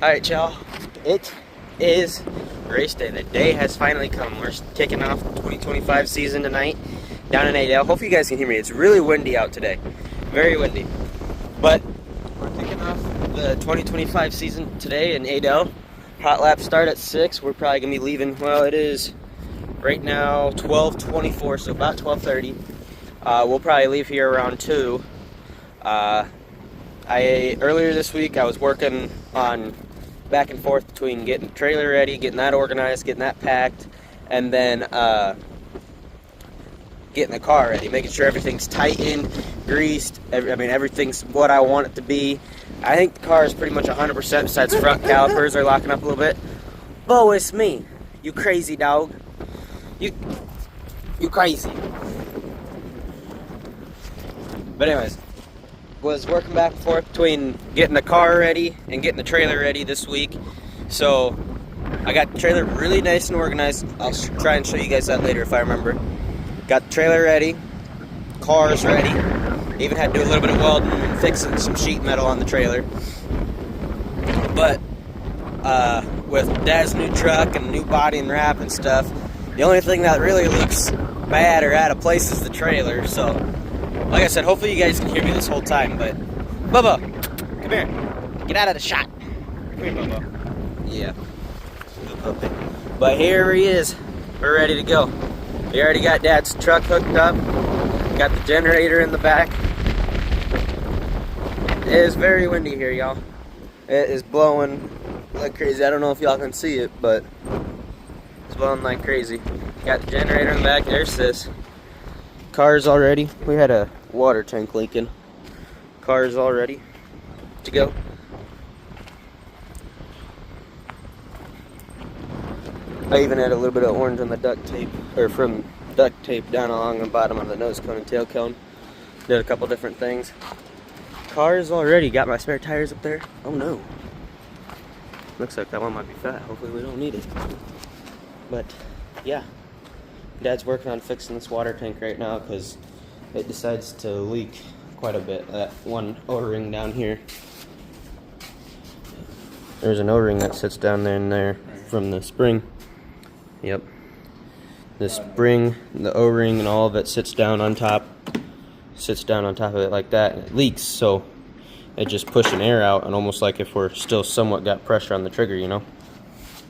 Alright, y'all. It is race day. The day has finally come. We're kicking off the 2025 season tonight down in Adel. Hopefully you guys can hear me. It's really windy out today. Very windy. But we're kicking off the 2025 season today in Adel. Hot laps start at 6. We're probably going to be leaving, well, it is right now 12:24, so about 12:30. We'll probably leave here around 2. Earlier this week I was working on back and forth between getting the trailer ready, getting that organized, getting that packed, and then getting the car ready, making sure everything's tightened, greased. Everything's what I want it to be. I think the car is pretty much 100% besides front calipers are locking up a little bit. Bo, it's me. You crazy dog. You crazy. But anyways, was working back and forth between getting the car ready and getting the trailer ready this week. So I got the trailer really nice and organized. I'll try and show you guys that later if I remember. Got the trailer ready, car's ready. Even had to do a little bit of welding and fixing some sheet metal on the trailer. But with Dad's new truck and new body and wrap and stuff, the only thing that really looks bad or out of place is the trailer. So like I said, hopefully you guys can hear me this whole time, but Bubba, come here. Get out of the shot. Come here, Bubba. Yeah. Good puppy. But here he is. We're ready to go. We already got Dad's truck hooked up. Got the generator in the back. It is very windy here, y'all. It is blowing like crazy. I don't know if y'all can see it, but it's blowing like crazy. Got the generator in the back. There's Sis. Car's all ready. We had a water tank leaking. Car's all ready to go. I even had a little bit of orange on the duct tape, or from duct tape down along the bottom of the nose cone and tail cone. Did a couple different things. Car's all ready. Got my spare tires up there. Oh no. Looks like that one might be fat. Hopefully we don't need it. But yeah. Dad's working on fixing this water tank right now because it decides to leak quite a bit. That one O-ring down here. There's an O-ring that sits down there and there from the spring. Yep. The spring, the O-ring, and all of it sits down on top. Sits down on top of it like that, and it leaks. So it just pushing air out, and almost like if we're still somewhat got pressure on the trigger, you know.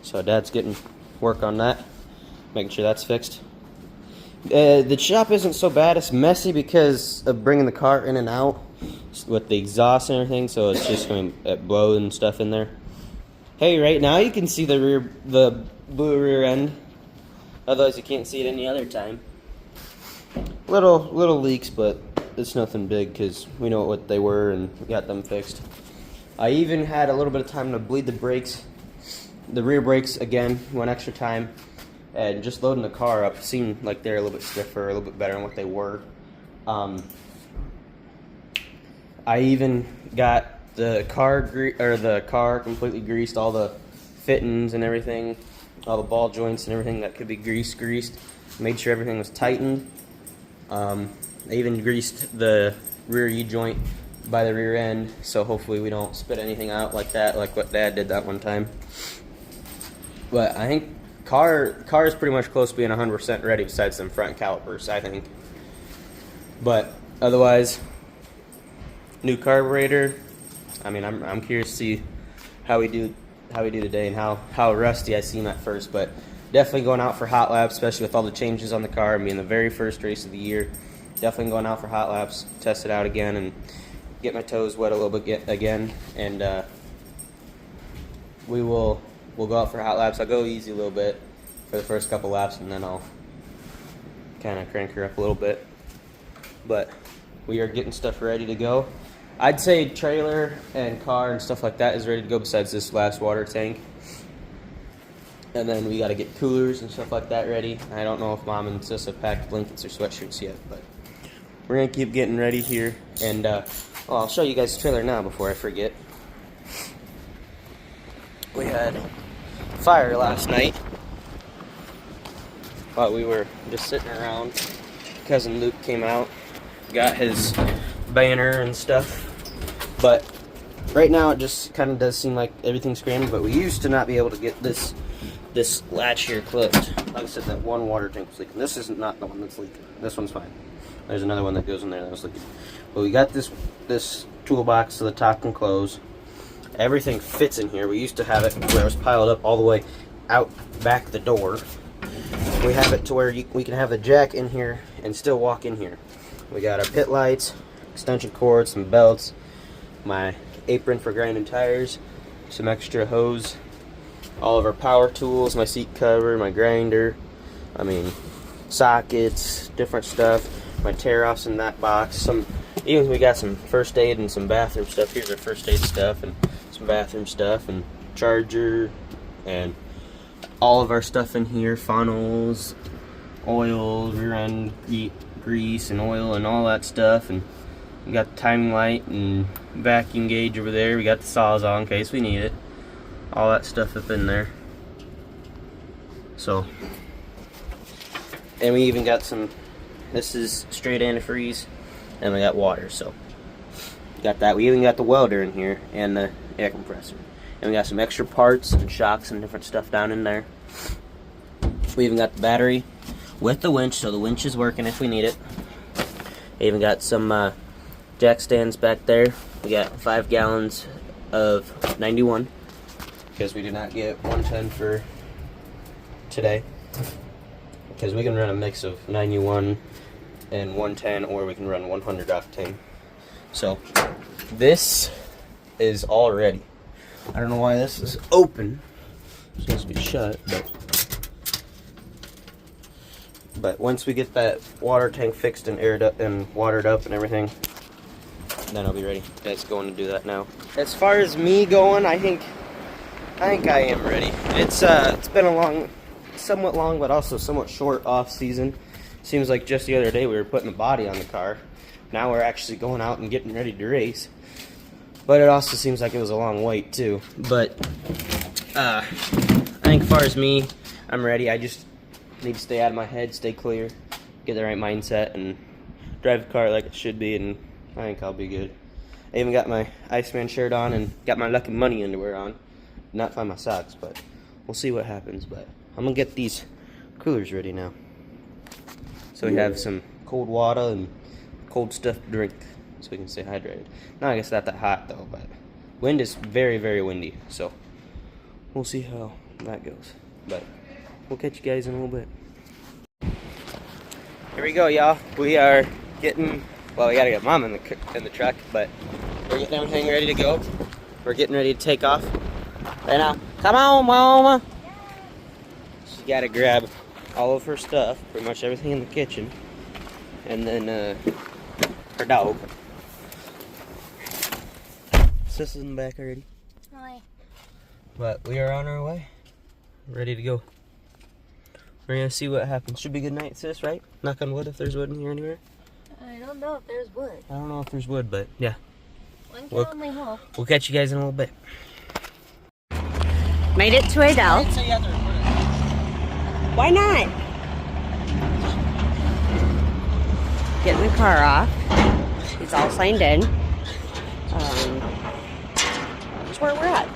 So Dad's getting work on that, making sure that's fixed. The shop isn't so bad. It's messy because of bringing the car in and out with the exhaust and everything, so it's just going to blow and stuff in there. Hey, right now you can see the blue rear end. Otherwise you can't see it any other time. Little leaks, but it's nothing big because we know what they were and got them fixed. I even had a little bit of time to bleed the brakes, the rear brakes again, one extra time. And just loading the car up seemed like they're a little bit stiffer, a little bit better than what they were. I even got the car completely greased, all the fittings and everything, all the ball joints and everything that could be greased. Made sure everything was tightened. I even greased the rear U-joint by the rear end, so hopefully we don't spit anything out like that, like what Dad did that one time. But I think car is pretty much close to being 100% ready besides some front calipers, I think. But otherwise, new carburetor. I mean, I'm curious to see how we do today and how rusty I seem at first, but definitely going out for hot laps, especially with all the changes on the car and being the very first race of the year. Definitely going out for hot laps, test it out again, and get my toes wet a little bit again. And we'll go out for hot laps. I'll go easy a little bit for the first couple laps, and then I'll kind of crank her up a little bit. But we are getting stuff ready to go. I'd say trailer and car and stuff like that is ready to go besides this last water tank. And then we got to get coolers and stuff like that ready. I don't know if Mom and Sis have packed blankets or sweatshirts yet, but we're going to keep getting ready here. And I'll show you guys the trailer now before I forget. We had fire last night while we were just sitting around. Cousin Luke came out, got his banner and stuff, but right now it just kind of does seem like everything's scrambled, but we used to not be able to get this latch here closed. Like I said, that one water tank was leaking. This isn't not the one that's leaking. This one's fine. There's another one that goes in there that was leaking. But we got this toolbox to the top can close. Everything fits in here. We used to have it where it was piled up all the way out back the door. We have it to where we can have the jack in here and still walk in here. We got our pit lights, extension cords, some belts, my apron for grinding tires, some extra hose, all of our power tools, my seat cover, my grinder, sockets, different stuff, my tear-offs in that box. Even we got some first aid and some bathroom stuff. Here's our first aid stuff and some bathroom stuff and charger and all of our stuff in here, funnels, oil, rear end grease and oil and all that stuff. And we got the timing light and vacuum gauge over there. We got the Sawzall in case we need it. All that stuff up in there. So, and we even got this is straight antifreeze, and we got water, so got that. We even got the welder in here and the air compressor. And we got some extra parts and shocks and different stuff down in there. We even got the battery with the winch, so the winch is working if we need it. We even got some jack stands back there. We got 5 gallons of 91 because we did not get 110 for today. Because we can run a mix of 91 and 110, or we can run 100 octane. So this is all ready. I don't know why this is open. It's supposed to be shut, but once we get that water tank fixed and aired up and watered up and everything, then I'll be ready. That's going to do that now. As far as me going, I think I am ready. It's been a somewhat long, but also somewhat short off season. Seems like just the other day we were putting a body on the car. Now we're actually going out and getting ready to race. But it also seems like it was a long wait too. But I think as far as me, I'm ready. I just need to stay out of my head, stay clear, get the right mindset, and drive the car like it should be, and I think I'll be good. I even got my Iceman shirt on and got my Lucky Money underwear on. Not find my socks, but we'll see what happens. But I'm gonna get these coolers ready now. So we have some cold water and cold stuff to drink, so we can stay hydrated. Now I guess not that hot though, but wind is very, very windy, so we'll see how that goes. But we'll catch you guys in a little bit. Here we go, y'all. We are getting, well, we gotta get Mom in the truck, but we're getting everything ready to go. We're getting ready to take off right now. Come on, Mama. She gotta grab all of her stuff, pretty much everything in the kitchen, and then her dog. Sis is in the back already. Hi. But we are on our way, ready to go. We're gonna see what happens. Should be a good night, sis, right? Knock on wood if there's wood in here anywhere. I don't know if there's wood. I don't know if there's wood, but yeah. One can only hope. We'll catch you guys in a little bit. Made it to Adele. Why not? Getting the car off. He's all signed in. That's where we're at.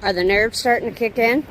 Are the nerves starting to kick in?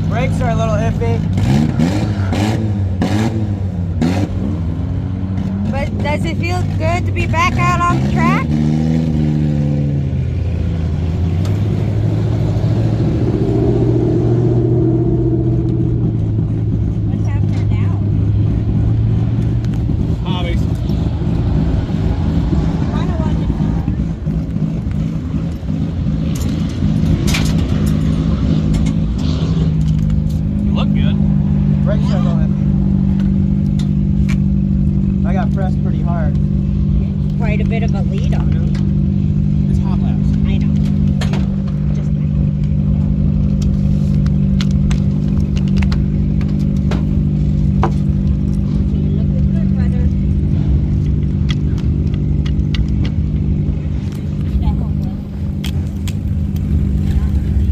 Brakes are a little iffy. But does it feel good to be back out on the track? What's happening now? Hobbies. Brakes are a little iffy. I got pressed pretty hard. Quite a bit of a lead on him. It's hot laps. I know. Just you looking good, brother.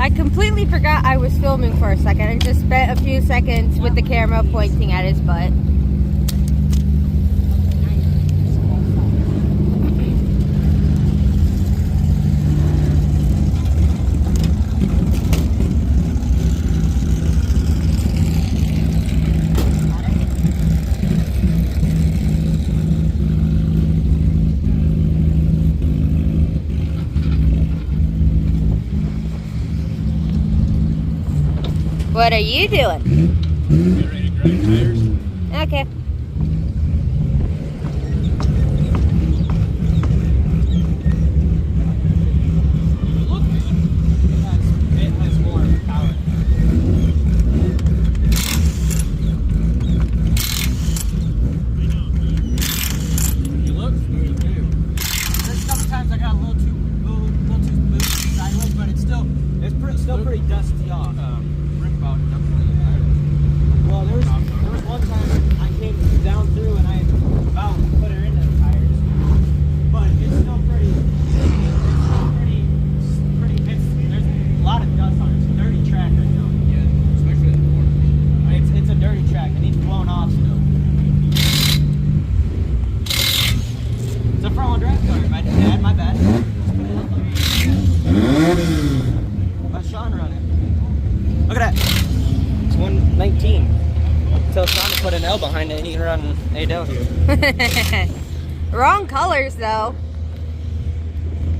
I completely forgot I was filming for a second. I just spent a few seconds with the camera pointing at his butt. What are you doing? Get ready to grind tires. Okay. Look good. It has more power. You look smooth too. There's a couple times I got a little too smooth sideways, but it's still pretty dusty off. Rim about definitely higher. Well, there was one time I came down through and I about put her into the tires, but it's still pretty. There's a lot of dust on it. It's a dirty track right now. Yeah, especially in the corners. It's a dirty track. It needs blown off still. It's a front wheel drive car. My dad, my bad. Let Sean run it. Look at that. It's 119. Tell Sean to put an L behind it and he can run AW. Wrong colors, though.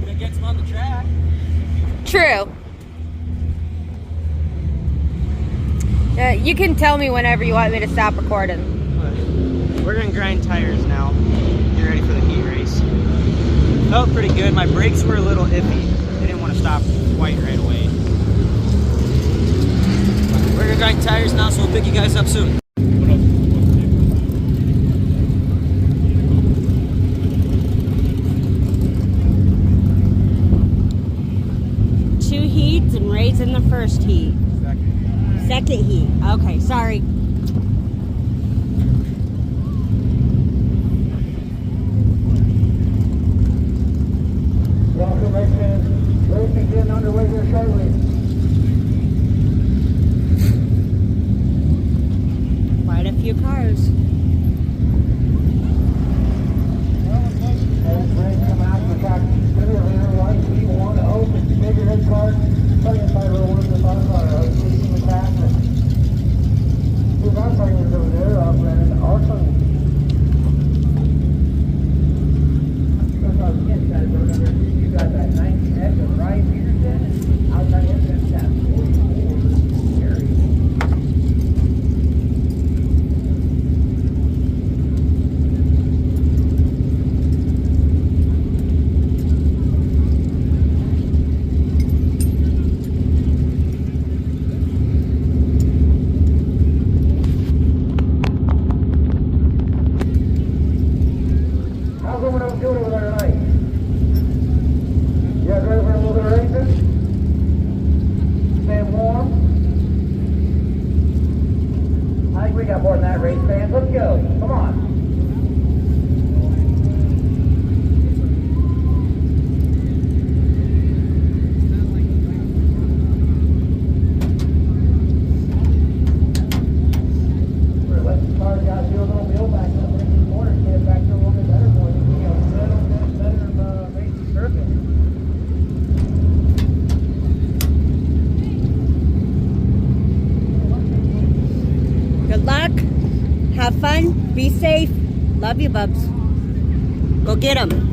It gets him on the track. True. You can tell me whenever you want me to stop recording. We're gonna grind tires now. Get ready for the heat race. Felt pretty good. My brakes were a little iffy. They didn't want to stop quite right away. We're gonna grind tires now, so we'll pick you guys up soon. What else? Two heats and Ray's in the first heat. Second heat. Okay, sorry. Welcome, race fans. Racing getting underway here shortly. Quite a few cars. As Ray come out of the track, clear here, right, V1, open, figurehead car, second side row, one of the bottom car, leading the pack. Two of our players over there, Brandon Arson. You got that 19X of Ryan Peterson, outside engine tap 44, Gary. How's everyone else doing over there tonight? You guys ready for a little bit of racing? Staying warm? I think we got more than that, race fans. Let's go. Come on. We're letting the car guys do a little wheel back up in the corner and get it back to a little bit better for you. You know, better racing circuit. Good luck. Have fun. Be safe. Love you, bubs. Go get them.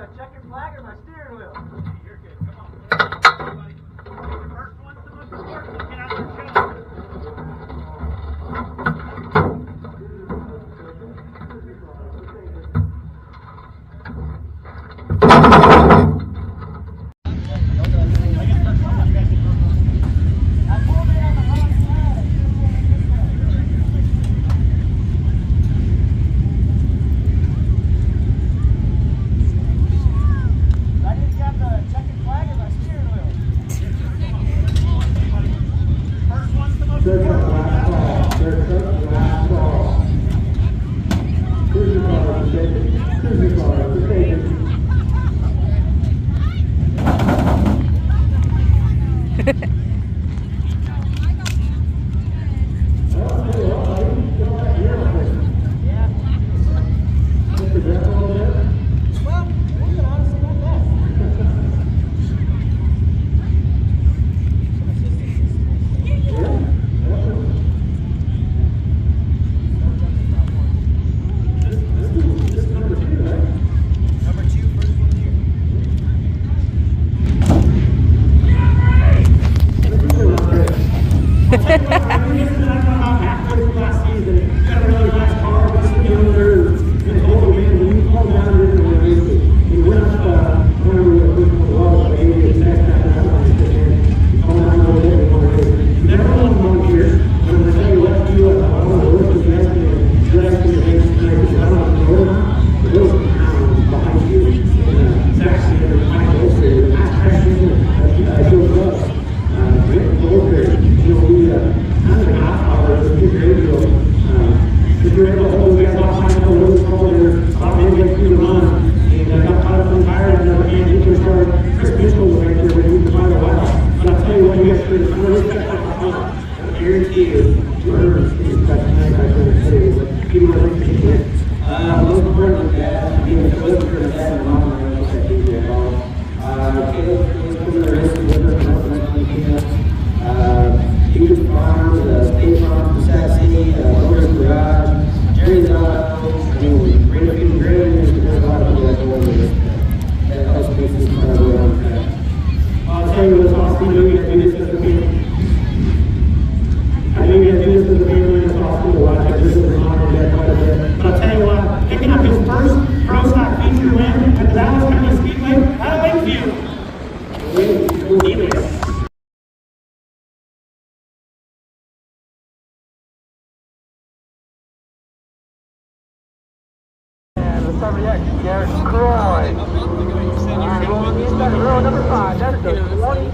a checkered flag or my steering wheel? You're good. Come on. First one's the most important. Get out there, chill. I need to get the checkered flag or my steering wheel? First one's the most Third important. last call. Third last call. Cruiser car is taken. Cruiser car is taken. Number 2, first one here.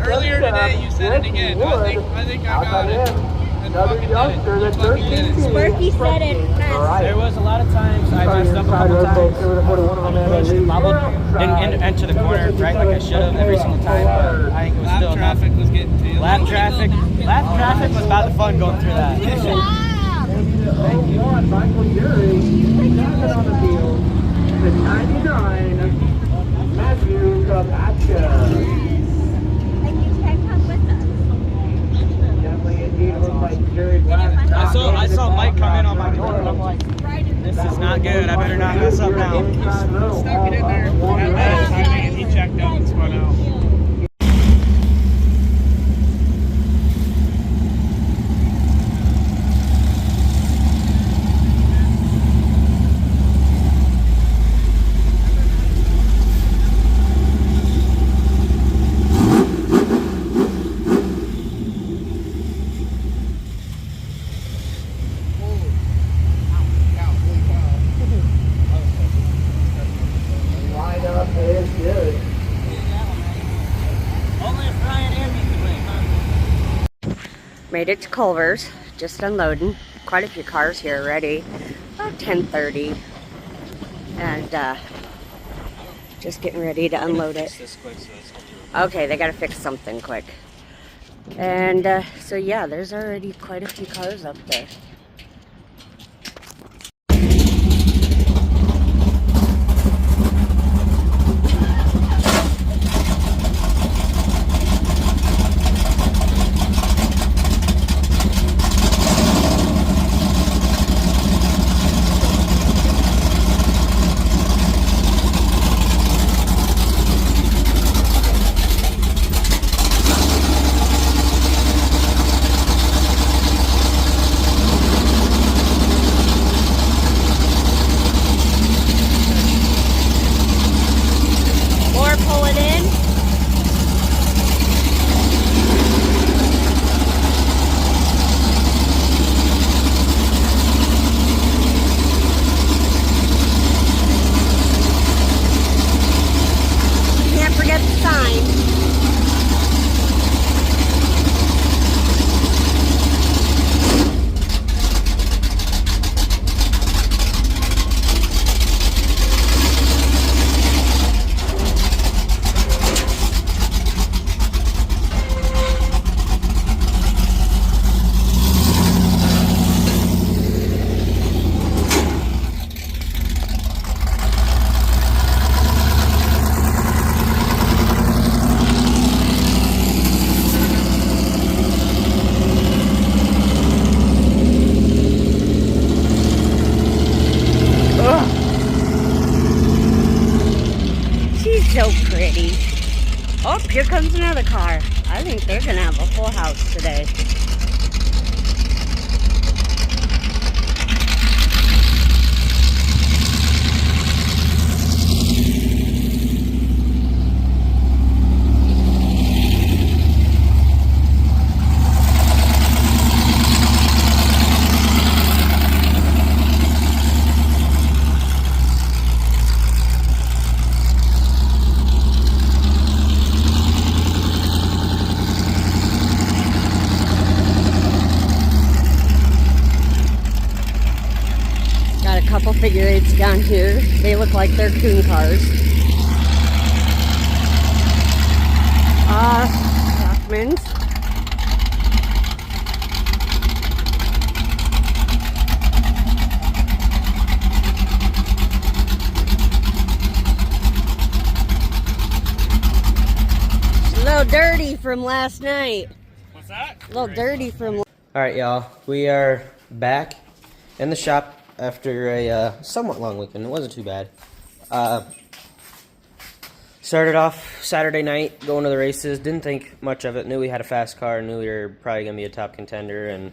Earlier today, you said it again. I think I got it. Another youngster that 13 Sparky said it best. There was a lot of times I messed up a couple times. Pushed, bobbled, didn't enter the corner right like I should have every single time. But I think it was Lap still traffic enough. was getting to you. Lap traffic was about the fun going through that. Michael Urey, second on the field. The 99, Matthew Kapatka. Definitely indeed looks like Jerry Black. I saw Mike come in on my door and I'm like, this is not good. I better not mess up now. Stuck it in there at bad timing, and he checked out and spun out. Lineup is good. Only if Ryan and me can win. Made it to Culver's, just unloading. Quite a few cars here already. About 10:30. And just getting ready to unload it. Okay, they gotta fix something quick. And so yeah, there's already quite a few cars up there. sign. She's so pretty. Oh, here comes another car. I think they're gonna have a full house today. Got a couple figure eights down here. They look like they're coon cars. Rockmans. It's a little dirty from last night. What's that? A little dirty from. All right, y'all. We are back in the shop after a somewhat long weekend. It wasn't too bad. Started off Saturday night going to the races. Didn't think much of it. Knew we had a fast car. Knew we were probably gonna be a top contender. And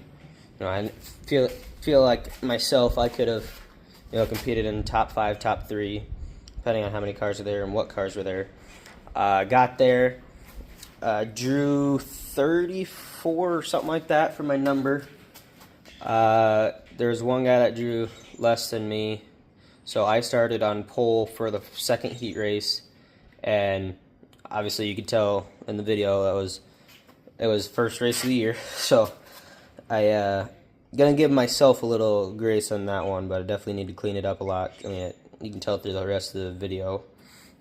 I feel like myself, I could have competed in top 5, top 3, depending on how many cars were there and what cars were there. Got there. Drew 34 or something like that for my number. There was one guy that drew less than me, so I started on pole for the second heat race, and obviously you could tell in the video it was first race of the year. So I gonna give myself a little grace on that one, but I definitely need to clean it up a lot. I mean, you can tell through the rest of the video,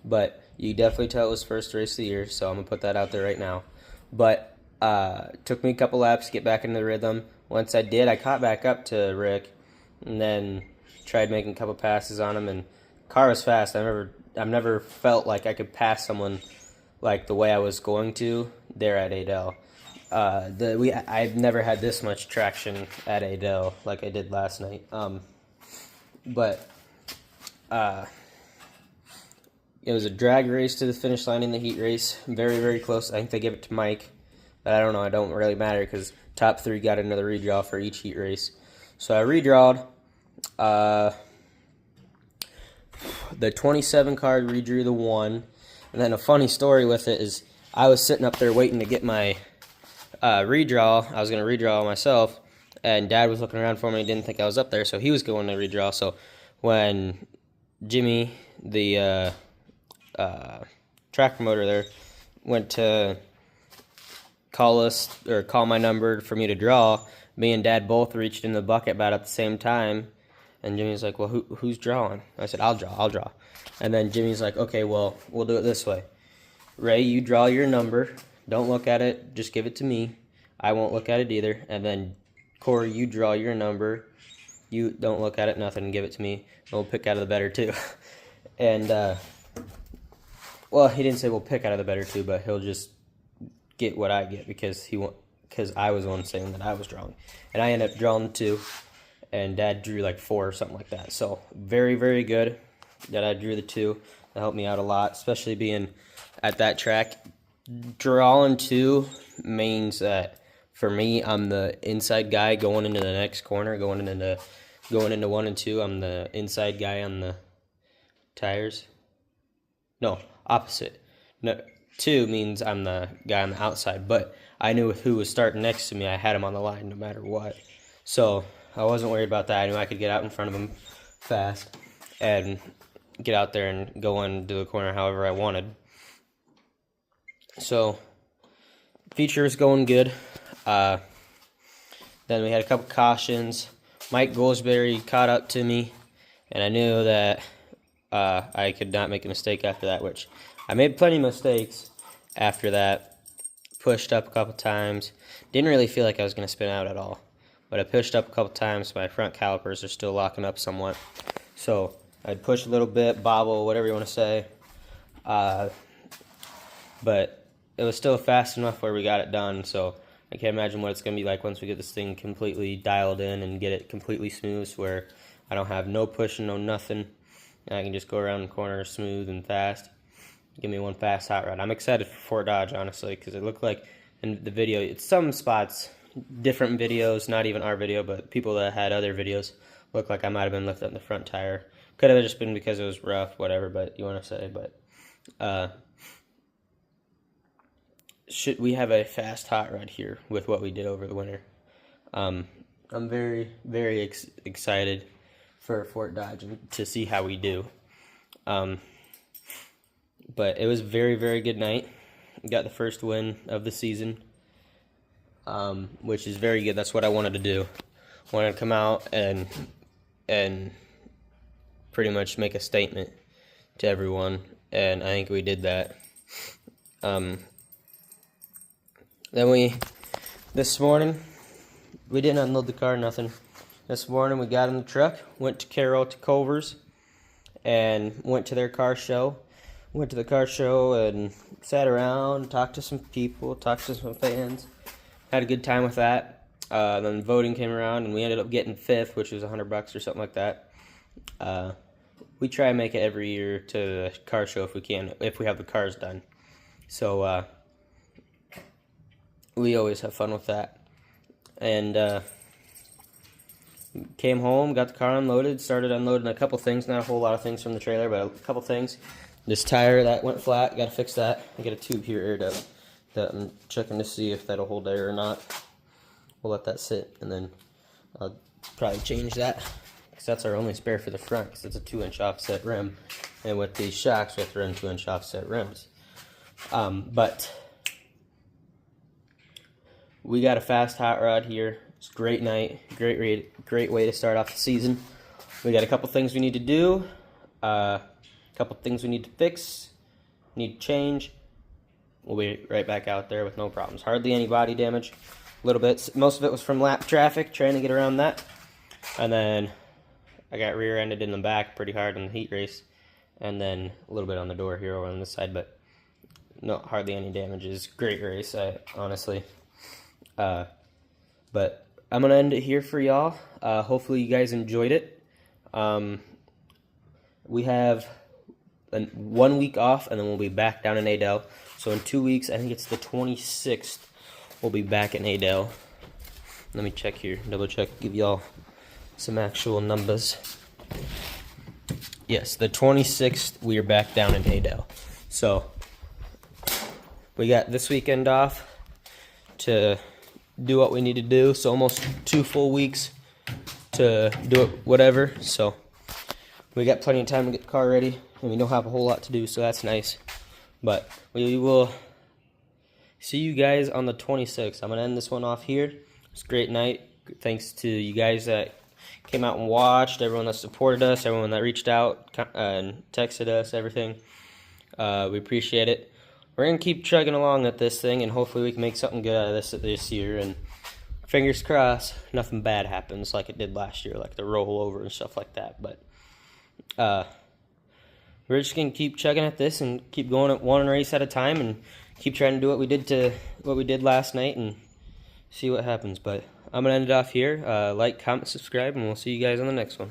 but you definitely tell it was first race of the year, so I'm gonna put that out there right now. But took me a couple laps to get back into the rhythm. Once I did, I caught back up to Rick, and then tried making a couple passes on him. And car was fast. I've never felt like I could pass someone like the way I was going to there at Adel. I've never had this much traction at Adel like I did last night. But it was a drag race to the finish line in the heat race. Very, very close. I think they gave it to Mike, but I don't know. It don't really matter because top 3 got another redraw for each heat race. So I redrawed. The 27 card redrew the 1. And then a funny story with it is I was sitting up there waiting to get my redraw. I was going to redraw myself, and Dad was looking around for me. He didn't think I was up there, so he was going to redraw. So when Jimmy, the track promoter there, went to call my number for me to draw, me and Dad both reached in the bucket about at the same time, and Jimmy's like, well, who's drawing? I said, I'll draw. And then Jimmy's like, okay, well, we'll do it this way. Ray, you draw your number. Don't look at it. Just give it to me. I won't look at it either. And then Corey, you draw your number. You don't look at it, nothing, give it to me. And we'll pick out of the better two. And, well, he didn't say we'll pick out of the better two, but he'll just get what I get because I was the one saying that I was drawing. And I ended up drawing the 2, and Dad drew like 4 or something like that. So very, very good that I drew the 2. That helped me out a lot, especially being at that track. Drawing 2 means that for me, I'm the inside guy going into the next corner, going into 1 and 2. I'm the inside guy on the tires. No, opposite. No, 2 means I'm the guy on the outside, but I knew who was starting next to me. I had him on the line no matter what. So I wasn't worried about that. I knew I could get out in front of him fast and get out there and go into the corner however I wanted. So feature is going good. Then we had a couple cautions. Mike Goldsberry caught up to me, and I knew that I could not make a mistake after that, which I made plenty of mistakes after that. Pushed up a couple times. Didn't really feel like I was going to spin out at all, but I pushed up a couple times. My front calipers are still locking up somewhat. So I'd push a little bit, bobble, whatever you want to say. But it was still fast enough where we got it done, so I can't imagine what it's going to be like once we get this thing completely dialed in and get it completely smooth, where I don't have no pushing, no nothing, and I can just go around the corner smooth and fast. Give me one fast hot rod. I'm excited for Fort Dodge, honestly, because it looked like in the video, it's some spots, different videos, not even our video, but people that had other videos, looked like I might have been lifting up the front tire. Could have just been because it was rough, whatever, but you want to say, but we have a fast hot rod here with what we did over the winter. I'm very, very excited for Fort Dodge and to see how we do. But it was a very, very good night. Got the first win of the season, which is very good. That's what I wanted to do. I wanted to come out and pretty much make a statement to everyone, and I think we did that. Then this morning, we didn't unload the car, nothing. This morning we got in the truck, went to Carroll to Culver's, and went to their car show. Went to the car show and sat around, talked to some people, talked to some fans. Had a good time with that. Then voting came around, and we ended up getting 5th, which was $100 or something like that. We try and make it every year to the car show if we can, if we have the cars done. So we always have fun with that. And came home, got the car unloaded, started unloading a couple things, not a whole lot of things from the trailer, but a couple things. This tire that went flat, got to fix that. I got a tube here aired up that I'm checking to see if that'll hold air or not. We'll let that sit, and then I'll probably change that, because that's our only spare for the front, because it's a 2-inch offset rim, and with these shocks we have to run 2-inch offset rims. But we got a fast hot rod here. It's a great night, great way to start off the season. We got a couple things we need to do, a couple things we need to fix, need to change. We'll be right back out there with no problems. Hardly any body damage. A little bit. Most of it was from lap traffic, trying to get around that. And then I got rear-ended in the back pretty hard in the heat race. And then a little bit on the door here over on this side, but no, hardly any damages. Great race, honestly. But I'm going to end it here for y'all. Hopefully you guys enjoyed it. We have 1 week off, and then we'll be back down in Adel. So in 2 weeks, I think it's the 26th, we'll be back in Adel. Let me check here, double check, give y'all some actual numbers. Yes, the 26th, we are back down in Adel. So we got this weekend off to do what we need to do. So almost 2 full weeks to do it, whatever. So we got plenty of time to get the car ready, and we don't have a whole lot to do, so that's nice. But we will see you guys on the 26th. I'm going to end this one off here. It's a great night. Thanks to you guys that came out and watched, everyone that supported us, everyone that reached out and texted us, everything. We appreciate it. We're going to keep chugging along at this thing, and hopefully we can make something good out of this year. And fingers crossed, nothing bad happens like it did last year, like the rollover and stuff like that. But we're just going to keep chugging at this and keep going at one race at a time and keep trying to do what we did last night and see what happens. But I'm going to end it off here. Like, comment, subscribe, and we'll see you guys on the next one.